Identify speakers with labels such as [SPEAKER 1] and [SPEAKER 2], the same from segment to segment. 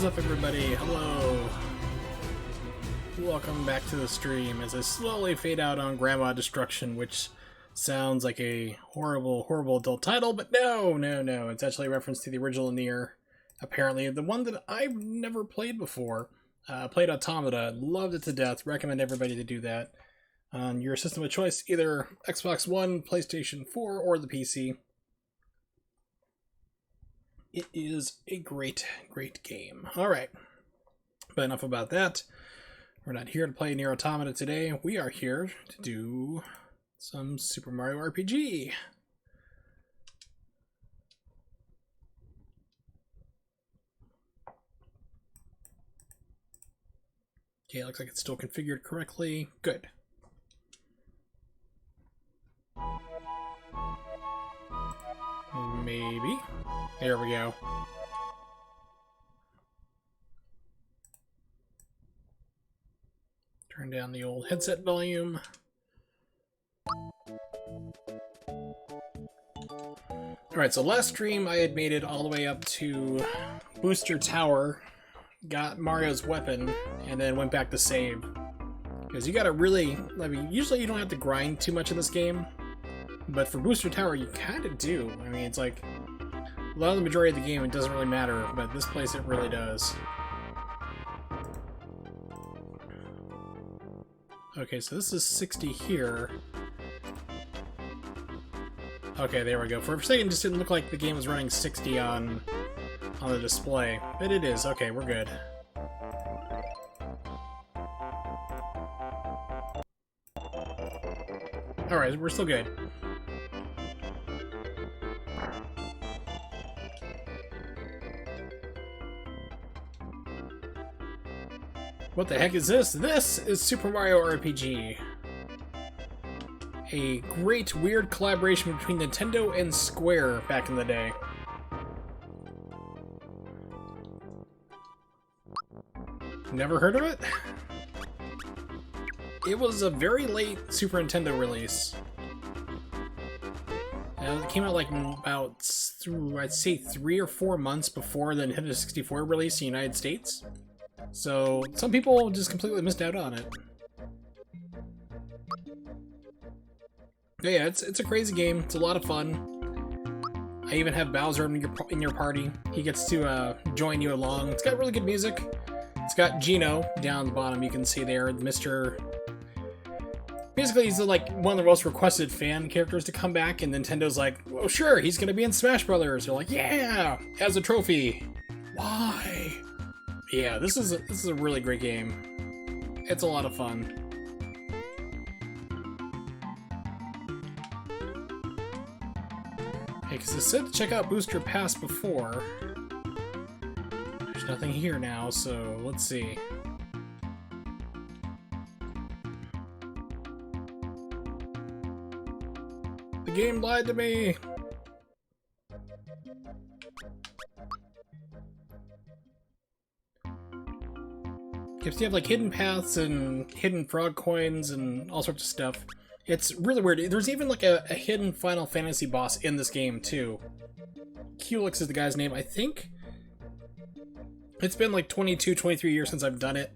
[SPEAKER 1] is up, everybody? Hello. Welcome back to the stream as I slowly fade out on Grandma Destruction, which sounds like a horrible, horrible adult title, but no. It's actually a reference to the original Nier. Apparently, the one that I've never played before. Played Automata, loved it to death, recommend everybody to do that. On your system of choice, either Xbox One, PlayStation 4, or the PC. It is a great, great game. Alright, but enough about that. We're not here to play Nier Automata today. We are here to do some Super Mario RPG. Okay, looks like it's still configured correctly. Good. Maybe. There we go. Turn down the old headset volume. Alright, so last stream I had made it all the way up to Booster Tower, got Mario's weapon, and then went back to save. Because you gotta really, I mean, usually you don't have to grind too much in this game, but for Booster Tower you kind of do. I mean, it's like, a lot of the majority of the game it doesn't really matter, but this place it really does. Okay, so this is 60 here. Okay, there we go. For a second, it just didn't look like the game was running 60 on the display, but it is. Okay, we're good. Alright, we're still good. What the heck is this? This is Super Mario RPG. A great, weird collaboration between Nintendo and Square back in the day. Never heard of it? It was a very late Super Nintendo release. It came out like about, I'd say 3 or 4 months before the Nintendo 64 release in the United States. So, some people just completely missed out on it. But yeah, it's a crazy game. It's a lot of fun. I even have Bowser in your party. He gets to join you along. It's got really good music. It's got Geno down the bottom. You can see there, Mr. Basically, he's like one of the most requested fan characters to come back, and Nintendo's like, "Oh, sure, he's gonna be in Smash Brothers." They're like, "Yeah, as a trophy." Why? Yeah, this is a really great game. It's a lot of fun. Hey, because it said to check out Booster Pass before. There's nothing here now, so let's see. The game lied to me! If you have like hidden paths and hidden frog coins and all sorts of stuff. It's really weird. There's even like a hidden Final Fantasy boss in this game too. Culex is the guy's name, I think. It's been like 22, 23 years since I've done it.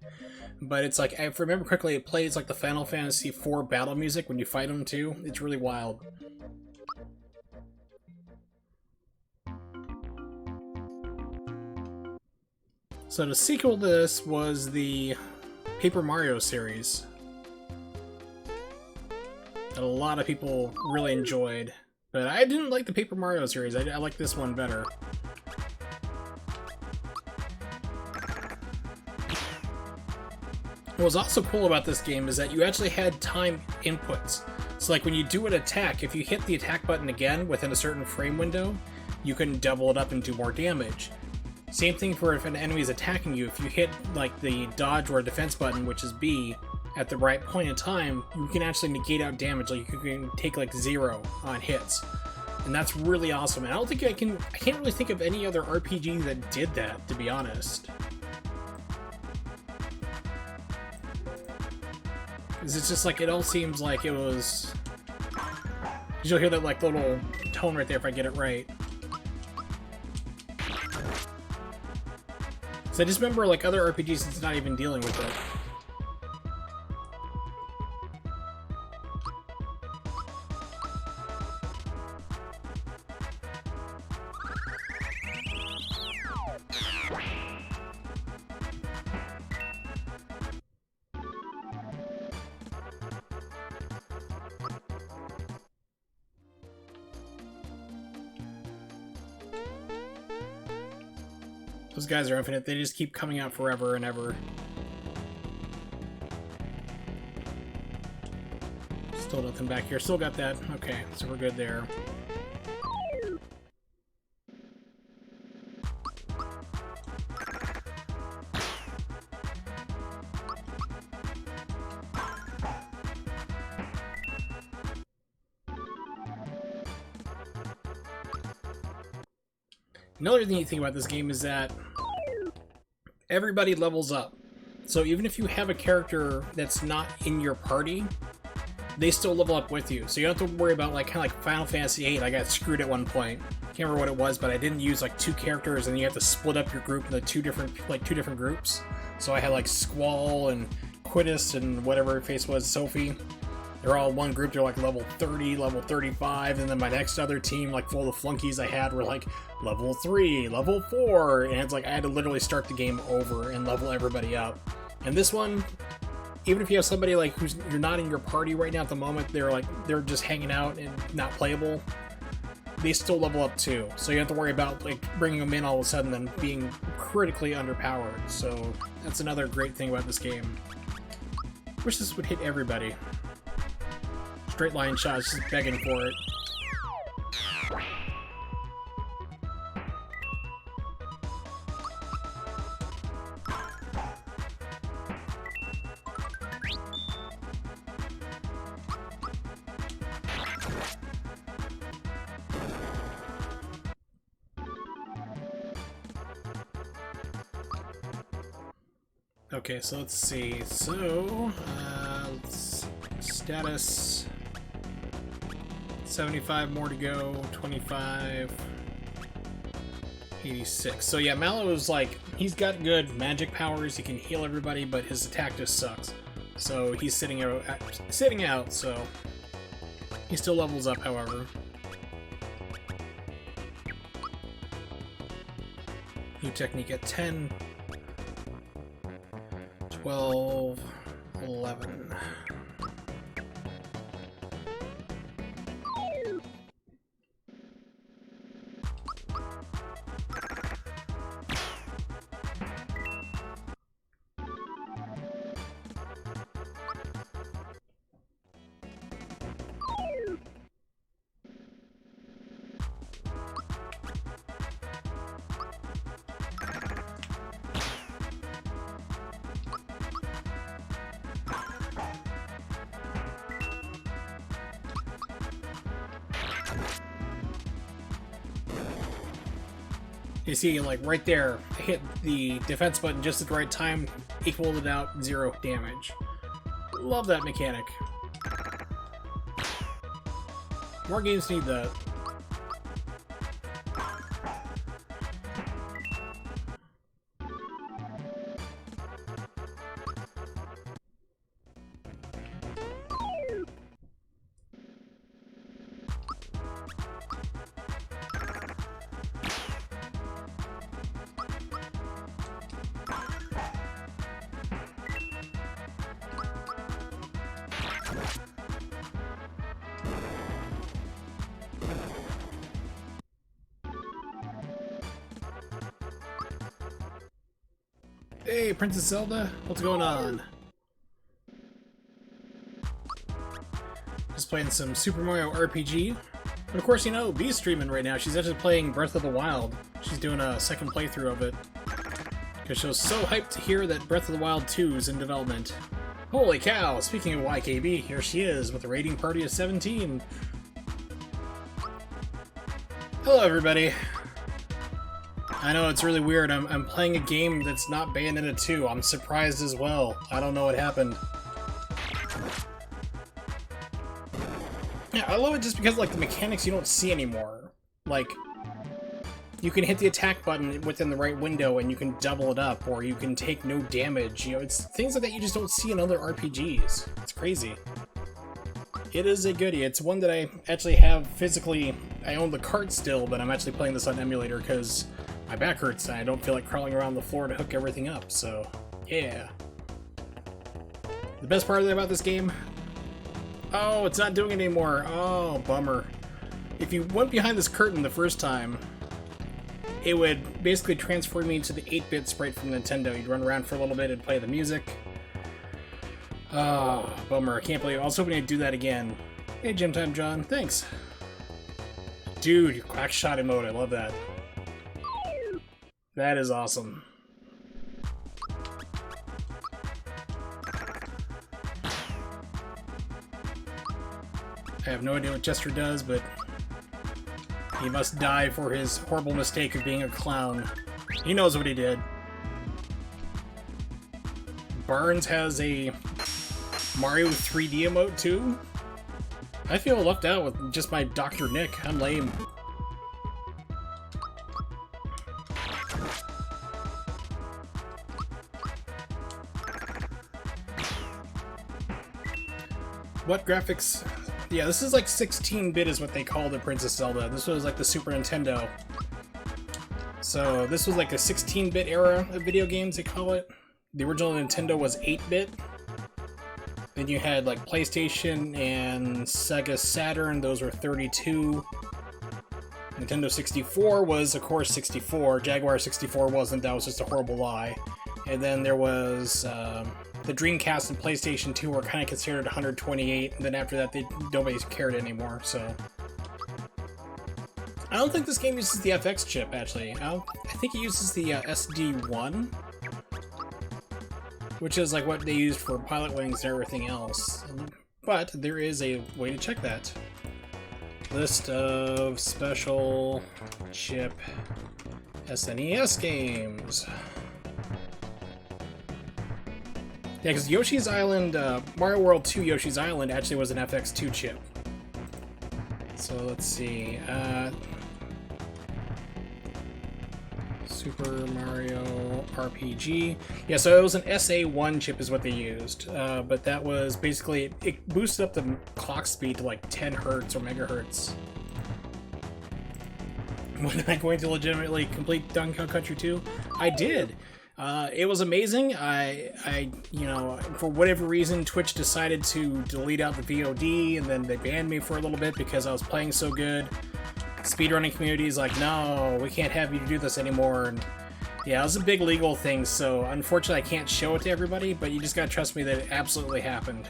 [SPEAKER 1] But it's like, if I remember correctly, it plays like the Final Fantasy IV battle music when you fight him too. It's really wild. So the sequel to this was the Paper Mario series that a lot of people really enjoyed, but I didn't like the Paper Mario series. I like this one better. What was also cool about this game is that you actually had time inputs. So like when you do an attack, if you hit the attack button again within a certain frame window, you can double it up and do more damage. Same thing for if an enemy is attacking you. If you hit like the dodge or defense button, which is B, at the right point in time, you can actually negate out damage. Like you can take like 0 on hits, and that's really awesome. And I don't think I can't really think of any other RPG that did that, to be honest. Because it's just like it all seems like it was. You'll hear that like little tone right there if I get it right. So I just remember, like, other RPGs, it's not even dealing with it. Those guys are infinite. They just keep coming out forever and ever. Still nothing back here. Still got that. Okay, so we're good there. Another neat thing about this game is that everybody levels up. So even if you have a character that's not in your party, they still level up with you. So you don't have to worry about, like, kind of like Final Fantasy VIII. I got screwed at one point. Can't remember what it was, but I didn't use like 2 characters, and you have to split up your group into two different groups. So I had like Squall and Quittis and whatever her face was, Sophie. They're all one group. They're like level 30, level 35, and then my next other team, like full of flunkies I had, were like level 3, level 4, and it's like I had to literally start the game over and level everybody up. And this one, even if you have somebody like you're not in your party right now at the moment, they're just hanging out and not playable, they still level up too. So you have to worry about like bringing them in all of a sudden and being critically underpowered. So that's another great thing about this game. Wish this would hit everybody. Straight line shots, just begging for it. Okay, so let's see. So, status 75 more to go, 25, 86. So yeah, Mallow is like, he's got good magic powers, he can heal everybody, but his attack just sucks. So he's sitting out, so he still levels up, however. New technique at 10, 12, 11. You see, like, right there, I hit the defense button just at the right time, equaled it out, 0 damage. Love that mechanic. More games need that. Hey, Princess Zelda, what's going on? Just playing some Super Mario RPG. But of course, you know, Bee's streaming right now. She's actually playing Breath of the Wild. She's doing a second playthrough of it. Because she was so hyped to hear that Breath of the Wild 2 is in development. Holy cow, speaking of YKB, here she is with a rating party of 17. Hello, everybody. I know, it's really weird. I'm playing a game that's not Bayonetta 2. I'm surprised as well. I don't know what happened. Yeah, I love it just because, like, the mechanics you don't see anymore. Like, you can hit the attack button within the right window and you can double it up, or you can take no damage. You know, it's things like that you just don't see in other RPGs. It's crazy. It is a goodie. It's one that I actually have physically. I own the cart still, but I'm actually playing this on emulator because my back hurts and I don't feel like crawling around the floor to hook everything up, so yeah. The best part about this game? Oh, it's not doing it anymore. Oh, bummer. If you went behind this curtain the first time, it would basically transfer me to the 8-bit sprite from Nintendo. You'd run around for a little bit and play the music. Oh, bummer. I can't believe it. I was hoping to do that again. Hey, Gym Time John. Thanks. Dude, quack shot mode. I love that. That is awesome. I have no idea what Chester does, but he must die for his horrible mistake of being a clown. He knows what he did. Barnes has a Mario 3D emote too? I feel left out with just my Dr. Nick. I'm lame. What graphics? Yeah, this is like 16-bit is what they called it, Princess Zelda. This was like the Super Nintendo. So this was like a 16-bit era of video games, they call it. The original Nintendo was 8-bit. Then you had like PlayStation and Sega Saturn, those were 32. Nintendo 64 was, of course, 64. Jaguar 64 wasn't, that was just a horrible lie. And then there was the Dreamcast and PlayStation 2 were kind of considered 128, and then after that nobody cared anymore, so... I don't think this game uses the FX chip, actually. I think it uses the SD1, which is like what they used for Pilot Wings and everything else. But there is a way to check that. List of special chip SNES games. Yeah, because Yoshi's Island, Mario World 2 Yoshi's Island actually was an FX2 chip. So let's see, Super Mario RPG. Yeah, so it was an SA1 chip is what they used, but that was basically, it boosted up the clock speed to like 10 hertz or megahertz. When am I going to legitimately complete Donkey Kong Country 2? I did. It was amazing. I, you know, for whatever reason, Twitch decided to delete out the VOD, and then they banned me for a little bit because I was playing so good. Speedrunning community is like, no, we can't have you do this anymore. And yeah, it was a big legal thing, so unfortunately I can't show it to everybody, but you just gotta trust me that it absolutely happened.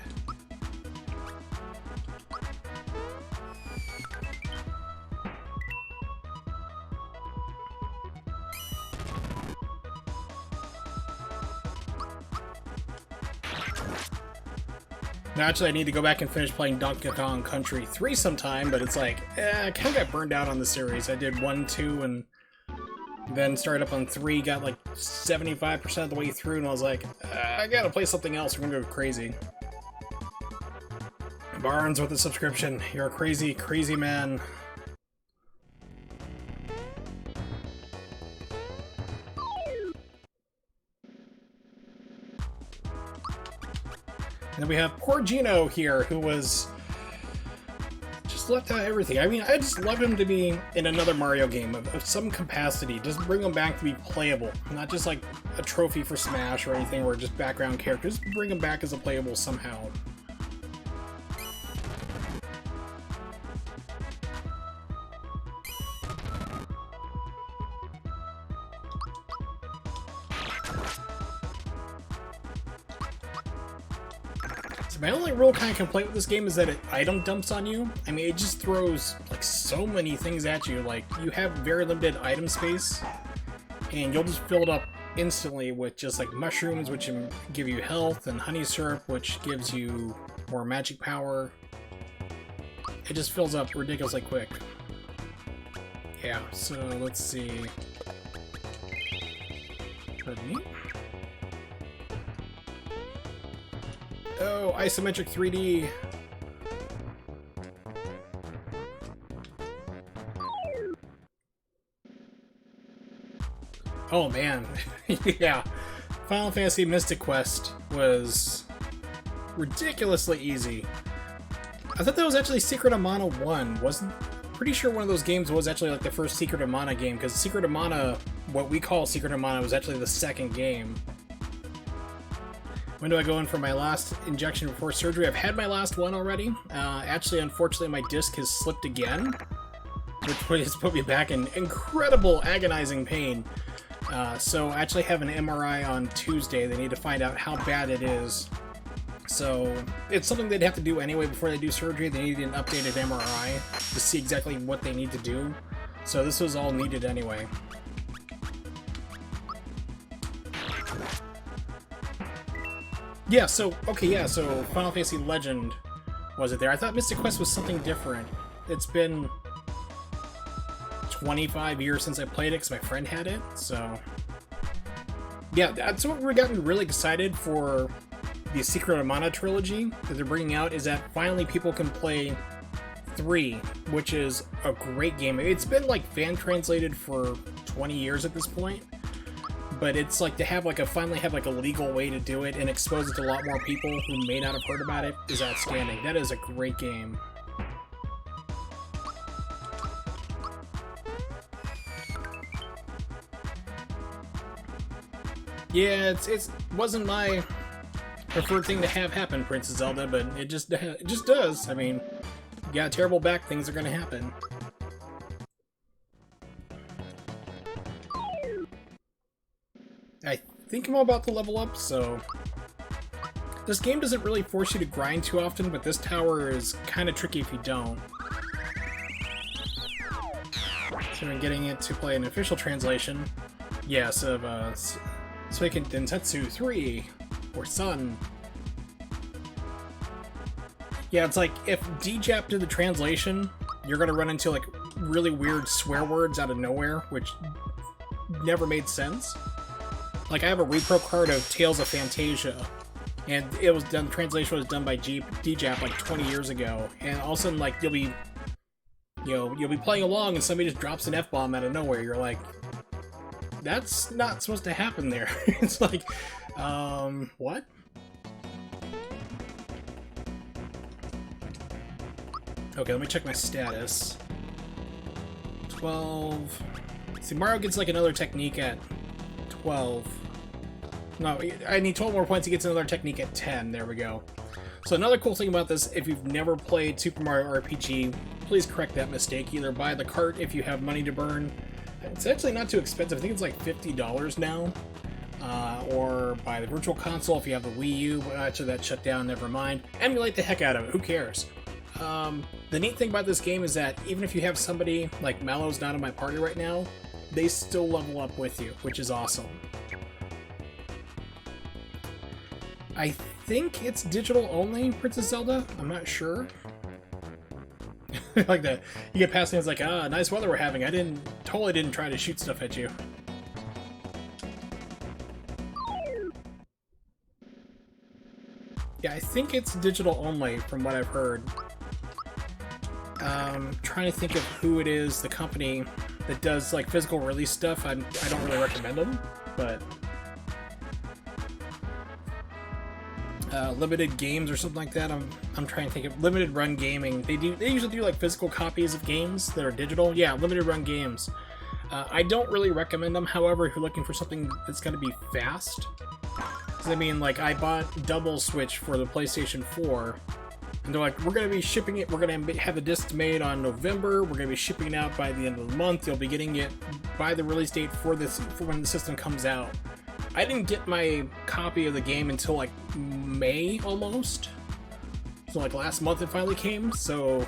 [SPEAKER 1] Now, actually, I need to go back and finish playing Donkey Kong Country 3 sometime, but it's like, I kind of got burned out on the series. I did 1, 2, and then started up on 3, got like 75% of the way through, and I was like, I gotta play something else, we're gonna go crazy. Barnes with a subscription. You're a crazy, crazy man. And then we have poor Gino here, who was just left out of everything. I mean, I just love him to be in another Mario game of some capacity. Just bring him back to be playable, not just like a trophy for Smash or anything where just background characters. Bring him back as a playable somehow. My only real kind of complaint with this game is that it item dumps on you. I mean, it just throws like so many things at you. Like, you have very limited item space, and you'll just fill it up instantly with just like mushrooms, which give you health, and honey syrup, which gives you more magic power. It just fills up ridiculously quick. Yeah, so let's see. Pardon me. Oh, isometric 3D. Oh man, yeah. Final Fantasy Mystic Quest was ridiculously easy. I thought that was actually Secret of Mana 1, wasn't? Pretty sure one of those games was actually like the first Secret of Mana game, because Secret of Mana, what we call Secret of Mana, was actually the second game. When do I go in for my last injection before surgery? I've had my last one already. Actually, unfortunately, my disc has slipped again, which has put me back in incredible agonizing pain. So I actually have an MRI on Tuesday. They need to find out how bad it is. So it's something they'd have to do anyway before they do surgery. They need an updated MRI to see exactly what they need to do. So this was all needed anyway. Yeah, so, okay, yeah, so Final Fantasy Legend was it there. I thought Mystic Quest was something different. It's been 25 years since I played it because my friend had it, so... Yeah, that's what we're getting really excited for the Secret of Mana trilogy that they're bringing out, is that finally people can play 3, which is a great game. It's been, like, fan-translated for 20 years at this point. But it's like to have like finally have like a legal way to do it and expose it to a lot more people who may not have heard about it is outstanding. That is a great game. Yeah, it wasn't my preferred thing to have happen, Princess Zelda, but it just does. I mean, you got a terrible back, things are gonna happen. I think I'm about to level up, so... This game doesn't really force you to grind too often, but this tower is kind of tricky if you don't. So I'm getting it to play an official translation. Yes, of Suiken Densetsu 3, or Sun. Yeah, it's like, if DJAP did the translation, you're gonna run into like really weird swear words out of nowhere, which never made sense. Like, I have a repro card of Tales of Phantasia, and it was done, the translation was done by DJAP like 20 years ago, and all of a sudden, like, you'll be playing along and somebody just drops an F-bomb out of nowhere. You're like, that's not supposed to happen there. It's like, what? Okay, let me check my status. 12... See, Mario gets like another technique at 12. No, I need 12 more points. He gets another technique at 10. There we go. So another cool thing about this, if you've never played Super Mario RPG, please correct that mistake. Either buy the cart if you have money to burn. It's actually not too expensive. I think it's like $50 now. Or buy the Virtual Console if you have the Wii U. Actually, that shut down. Never mind. Emulate the heck out of it. Who cares? The neat thing about this game is that even if you have somebody like Mallow's not in my party right now, they still level up with you, which is awesome. I think it's digital only, Princess Zelda. I'm not sure. Like that, you get past and it's like, ah, nice weather we're having. I totally didn't try to shoot stuff at you. Yeah, I think it's digital only from what I've heard. Trying to think of who it is, the company that does like physical release stuff. I don't really recommend them, but Limited Games or something like that. I'm trying to think of Limited Run Gaming. They usually do like physical copies of games that are digital. Yeah, Limited Run Games. I don't really recommend them, however, if you're looking for something that's going to be fast. Because I mean, like, I bought Double Switch for the PlayStation 4, and they're like, we're going to be shipping it, we're going to have the discs made on November, we're going to be shipping it out by the end of the month, you'll be getting it by the release date for when the system comes out. I didn't get my copy of the game until like May almost. So like last month it finally came, so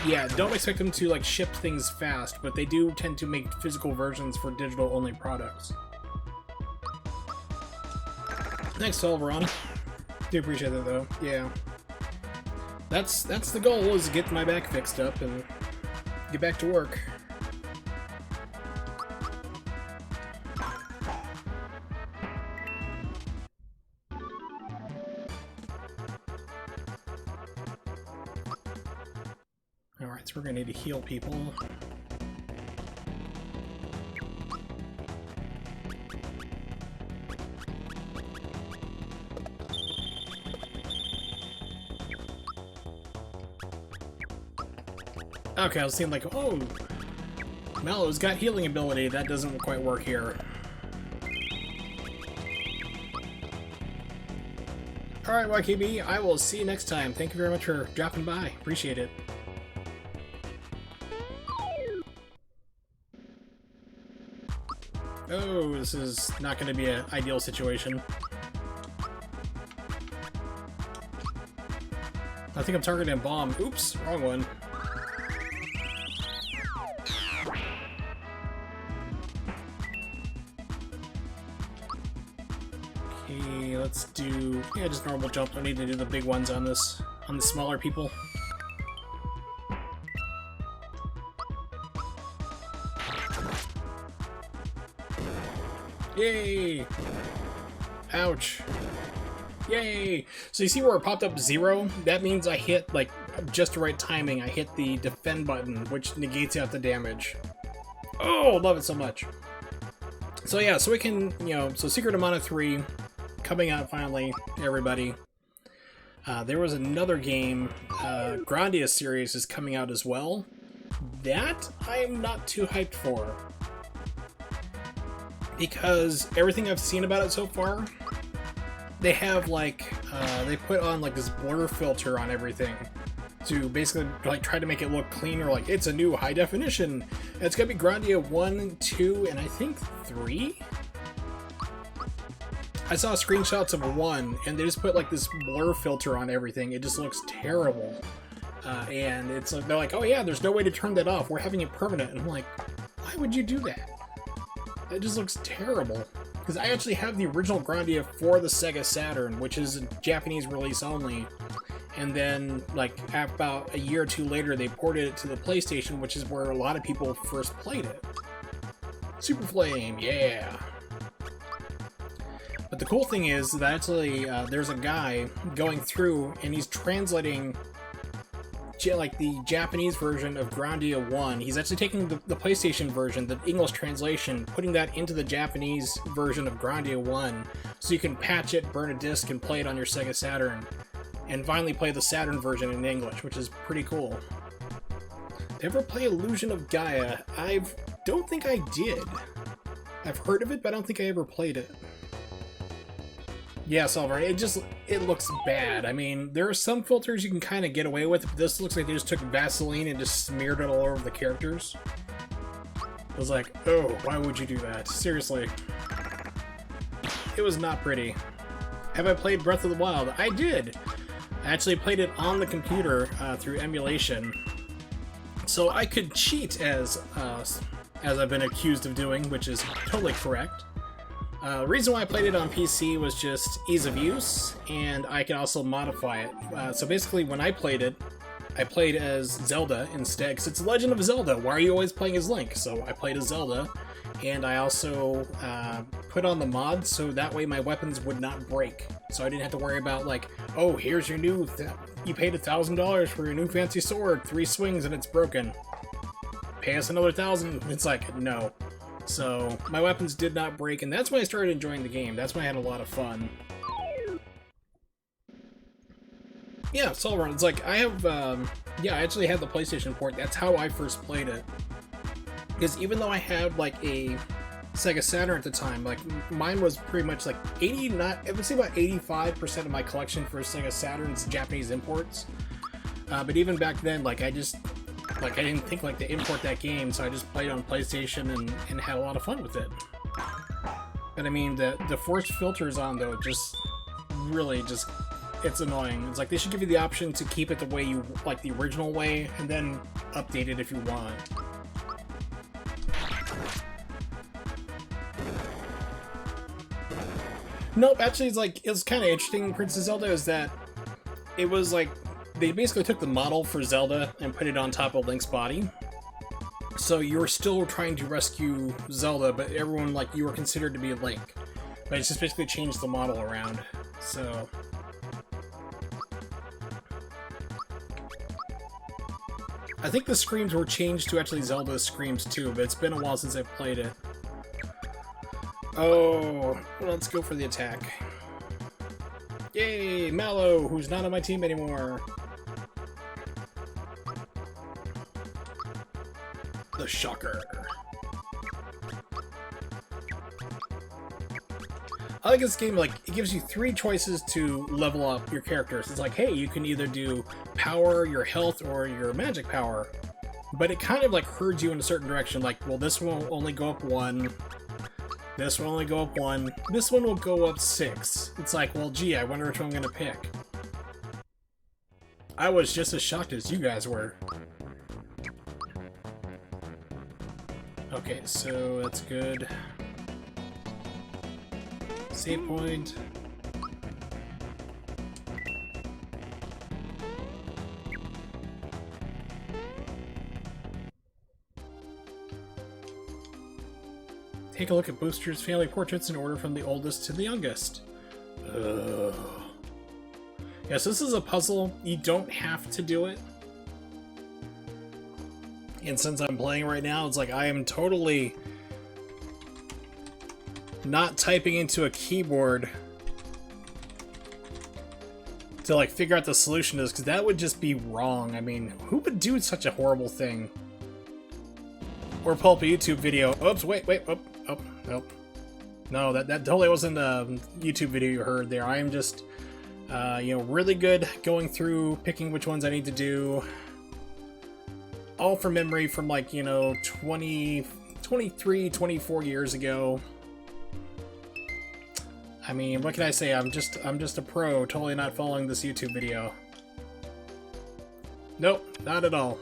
[SPEAKER 1] yeah, don't expect them to like ship things fast, but they do tend to make physical versions for digital only products. Thanks, Solveron. Do appreciate that though. Yeah. That's the goal, is to get my back fixed up and get back to work. Alright, so we're gonna need to heal people. Okay, I was thinking like, oh, Mallow's got healing ability. That doesn't quite work here. Alright, YKB, I will see you next time. Thank you very much for dropping by. Appreciate it. Oh, this is not going to be an ideal situation. I think I'm targeting a bomb. Oops, wrong one. Okay, let's do, yeah, just normal jump. Don't need to do the big ones on this, on the smaller people. Yay! Ouch. Yay! So you see where it popped up 0? That means I hit, like, just the right timing. I hit the defend button, which negates out the damage. Oh, love it so much. So yeah, so we can, you know, so Secret of Mana 3, coming out finally, everybody. There was another game, Grandia series is coming out as well. That I'm not too hyped for. Because everything I've seen about it so far, they have like, they put on like this blur filter on everything to basically like try to make it look cleaner, like it's a new high definition. And it's gonna be Grandia 1, 2, and I think 3? I saw screenshots of 1, and they just put like this blur filter on everything. It just looks terrible. And it's like, they're like, oh yeah, there's no way to turn that off. We're having it permanent. And I'm like, why would you do that? It just looks terrible. Because I actually have the original Grandia for the Sega Saturn, which is a Japanese release only. And then, like, about a year or two later, they ported it to the PlayStation, which is where a lot of people first played it. Super Flame, yeah! But the cool thing is that actually, there's a guy going through, and he's translating like the Japanese version of Grandia 1. He's actually taking the PlayStation version, the English translation, putting that into the Japanese version of Grandia 1, so you can patch it, burn a disc, and play it on your Sega Saturn, and finally play the Saturn version in English, which is pretty cool. Ever play Illusion of Gaia? I don't think I did. I've heard of it, but I don't think I ever played it. Yeah, Solver, it looks bad. I mean, there are some filters you can kind of get away with, but this looks like they just took Vaseline and just smeared it all over the characters. I was like, oh, why would you do that? Seriously. It was not pretty. Have I played Breath of the Wild? I did! I actually played it on the computer through emulation. So I could cheat, as I've been accused of doing, which is totally correct. The reason why I played it on PC was just ease of use, and I can also modify it. So basically, when I played it, I played as Zelda instead, because it's Legend of Zelda. Why are you always playing as Link? So I played as Zelda, and I also put on the mod so that way my weapons would not break. So I didn't have to worry about, like, oh, here's your new, you paid $1,000 for your new fancy sword, 3 swings and it's broken. Pay us another $1,000. It's like, no. So my weapons did not break, and that's when I started enjoying the game. That's when I had a lot of fun. Yeah, Solver, it's like, I have, yeah, I actually had the PlayStation port. That's how I first played it. Because even though I had, like, a Sega Saturn at the time, like, mine was pretty much, like, I would say about 85% of my collection for Sega Saturn's Japanese imports. But even back then, like, I didn't think, like, to import that game, so I just played on PlayStation and had a lot of fun with it. But I mean, the forced filters on, though, just really just, it's annoying. It's like, they should give you the option to keep it the way you, like, the original way, and then update it if you want. Nope, actually, it's like, it's kind of interesting, Princess Zelda, is that it was like, they basically took the model for Zelda and put it on top of Link's body. So you were still trying to rescue Zelda, but everyone, like, you were considered to be Link. But it's just basically changed the model around. So I think the screams were changed to actually Zelda's screams too, but it's been a while since I've played it. Oh, let's go for the attack. Yay, Mallow, who's not on my team anymore. the shocker. I like this game, like, it gives you 3 choices to level up your characters. It's like, hey, you can either do power, your health, or your magic power. But it kind of, like, herds you in a certain direction. Like, well, this one will only go up 1. This one will only go up 1. This one will go up 6. It's like, well, gee, I wonder which one I'm gonna pick. I was just as shocked as you guys were. Okay, so that's good. Save point. Take a look at Booster's family portraits in order from the oldest to the youngest. Ugh. Yes, this is a puzzle. You don't have to do it. And since I'm playing right now, it's like I am totally not typing into a keyboard to like figure out the solution to this, because that would just be wrong. I mean, who would do such a horrible thing? Or pull up a YouTube video. Oops, wait, oh, nope. No, that totally wasn't a YouTube video you heard there. I am just, you know, really good going through, picking which ones I need to do. All from memory from, like, you know, 23, 24 years ago. I mean, what can I say? I'm just a pro, totally not following this YouTube video. Nope, not at all.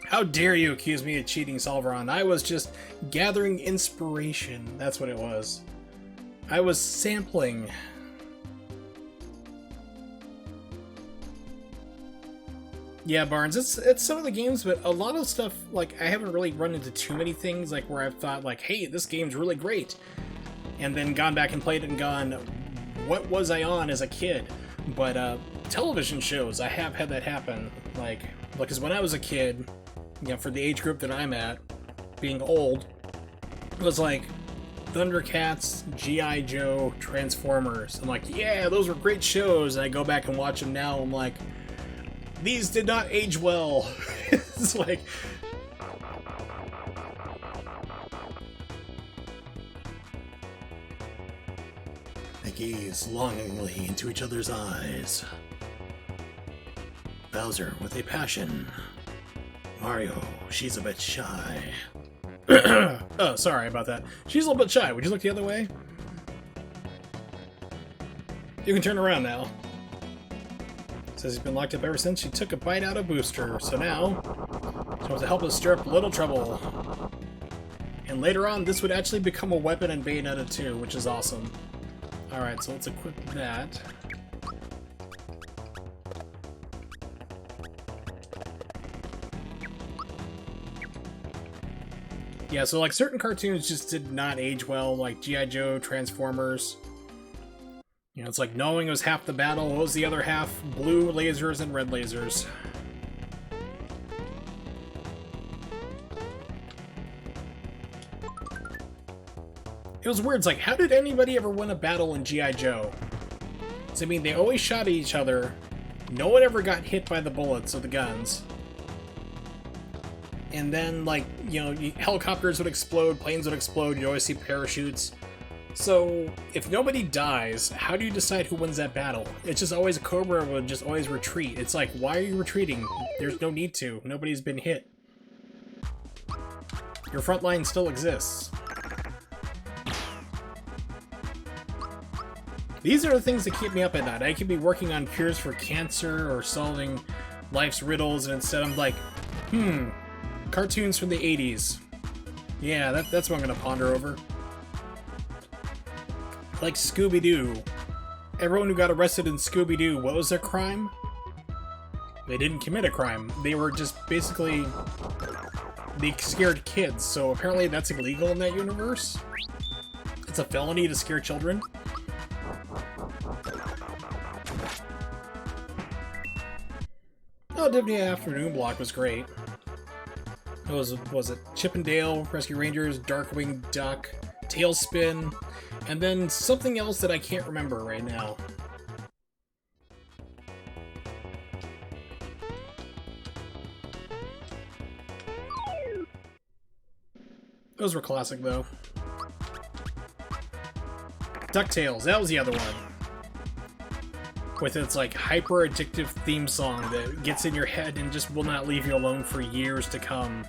[SPEAKER 1] How dare you accuse me of cheating, Solveron? I was just gathering inspiration. That's what it was. I was sampling. Yeah, Barnes, it's some of the games, but a lot of stuff, like, I haven't really run into too many things, like, where I've thought, like, hey, this game's really great, and then gone back and played it and gone, what was I on as a kid? But, television shows, I have had that happen, like, because when I was a kid, you know, for the age group that I'm at, being old, it was like, Thundercats, G.I. Joe, Transformers. I'm like, yeah, those were great shows, and I go back and watch them now, I'm like, these did not age well. It's like... They gaze longingly into each other's eyes. Bowser with a passion. Mario, she's a bit shy. Oh, sorry about that. She's a little bit shy. Would you look the other way? You can turn around now. Says he's been locked up ever since she took a bite out of Booster, so now she wants to help us stir up a little trouble. And later on, this would actually become a weapon in Bayonetta 2, which is awesome. Alright, so let's equip that. Yeah, so like certain cartoons just did not age well, like G.I. Joe, Transformers. You know, it's like knowing it was half the battle, what was the other half? Blue lasers and red lasers. It was weird, it's like, how did anybody ever win a battle in G.I. Joe? So, I mean, they always shot at each other, no one ever got hit by the bullets of the guns. And then, like, you know, helicopters would explode, planes would explode, you'd always see parachutes. So, if nobody dies, how do you decide who wins that battle? It's just always Cobra would just always retreat. It's like, why are you retreating? There's no need to. Nobody's been hit. Your front line still exists. These are the things that keep me up at night. I could be working on cures for cancer or solving life's riddles, and instead I'm like, cartoons from the 80s. Yeah, that's what I'm gonna ponder over. Like Scooby-Doo. Everyone who got arrested in Scooby-Doo, what was their crime? They didn't commit a crime. They were just basically... they scared kids, so apparently that's illegal in that universe? It's a felony to scare children? Oh, Disney Afternoon Block was great. It was it Chip and Dale, Rescue Rangers, Darkwing Duck, Tailspin, and then something else that I can't remember right now. Those were classic, though. DuckTales, that was the other one. With its, like, hyper-addictive theme song that gets in your head and just will not leave you alone for years to come.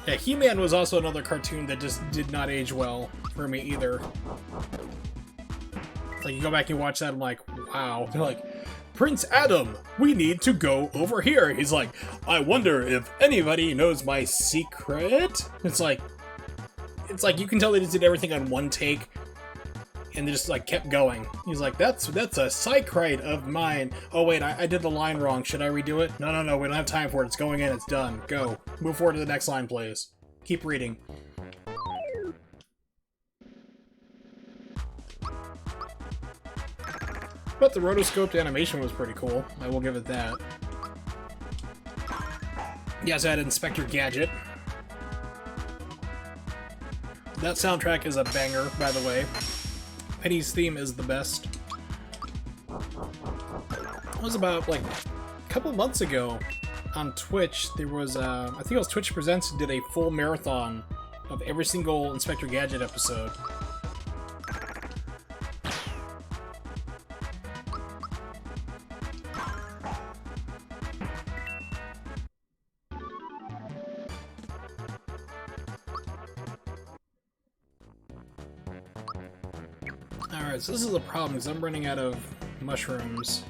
[SPEAKER 1] Yeah, He-Man was also another cartoon that just did not age well for me either. Like, you go back and watch that, I'm like, wow. They're like, Prince Adam, we need to go over here. He's like, I wonder if anybody knows my secret? It's like you can tell they just did everything on one take, and they just, like, kept going. He's like, that's a secret of mine. Oh, wait, I did the line wrong. Should I redo it? No, we don't have time for it. It's going in. It's done. Go. Move forward to the next line, please. Keep reading. But the rotoscoped animation was pretty cool. I will give it that. Yes, I had Inspector Gadget. That soundtrack is a banger, by the way. Penny's theme is the best. It was about, like, a couple months ago on Twitch. There was, I think it was Twitch Presents did a full marathon of every single Inspector Gadget episode. Alright, so this is a problem, because I'm running out of mushrooms.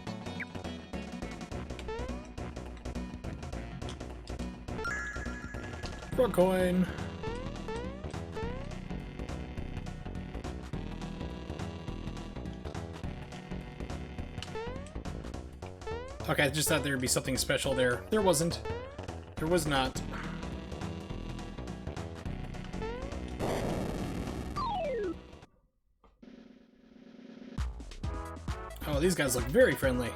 [SPEAKER 1] Frog coin! Okay, I just thought there would be something special there. There wasn't. There was not. Oh, these guys look very friendly.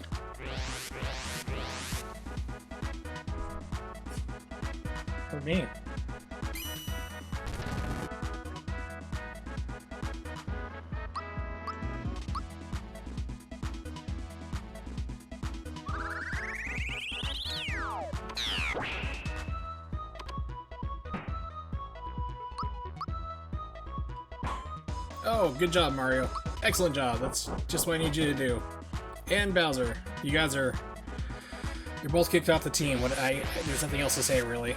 [SPEAKER 1] For me. Oh, good job, Mario. Excellent job. That's just what I need you to do. And Bowser, you guys are... You're both kicked off the team. There's nothing else to say, really.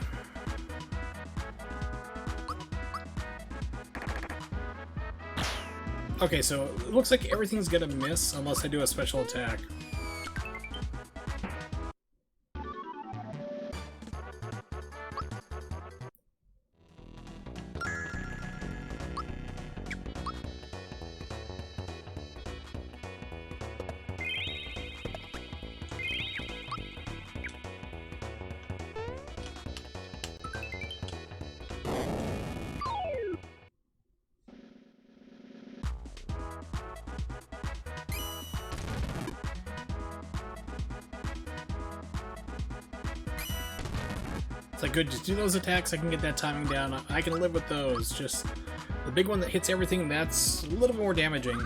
[SPEAKER 1] Okay, so it looks like everything's gonna miss unless I do a special attack. It's like, good, just do those attacks, I can get that timing down, I can live with those, just the big one that hits everything, that's a little more damaging.